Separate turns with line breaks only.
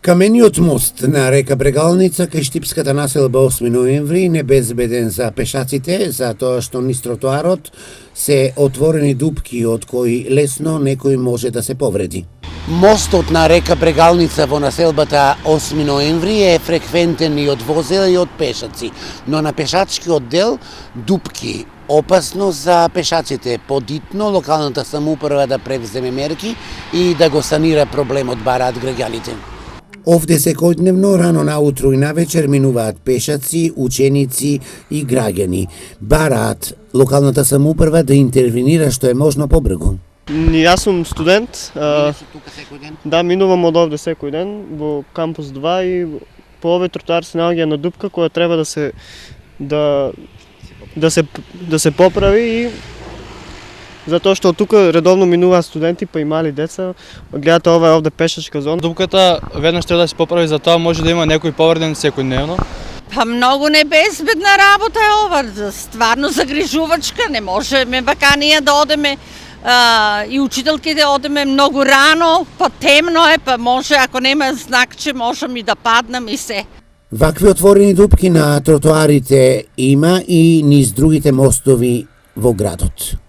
Камениот мост на река Брегалница кај штипската населба 8 ноември не безбеден за пешаците, затоа што низ тротоарот се отворени дупки од кои лесно некој може да се повреди. Мостот на река Брегалница во населбата 8 ноември е фреквентен и од возила и од пешаци, но на пешачкиот дел дупки. Опасно за пешаците, подитно локалната самоуправа да превземе мерки и да го санира проблемот, бараат граѓаните. Овде секојдневно, рано наутро и навечер минуваат пешаци, ученици и граѓани. Бараат локалната самоуправа да интервенира што е можно побрзо.
Јас сум студент.
Тука секој ден?
Да, минувам од овде секој ден во кампус 2 и по овој тротоар се наоѓа една дупка која треба да се поправи и затоа што тука редовно минуваат студенти па и мали деца. Гледате, ова е овде пешачка зона.
Дупката веднаш треба да се поправи, затоа може да има некој повреден секојдневно.
Па многу небезбедна работа е ова, стварно загрижувачка, не можеме вака ние да одеме и учителките одеме многу рано, па темно е, па може ако нема знакче можеме и да паднем и се.
Вакви отворени дупки на тротоарите има и низ другите мостови во градот.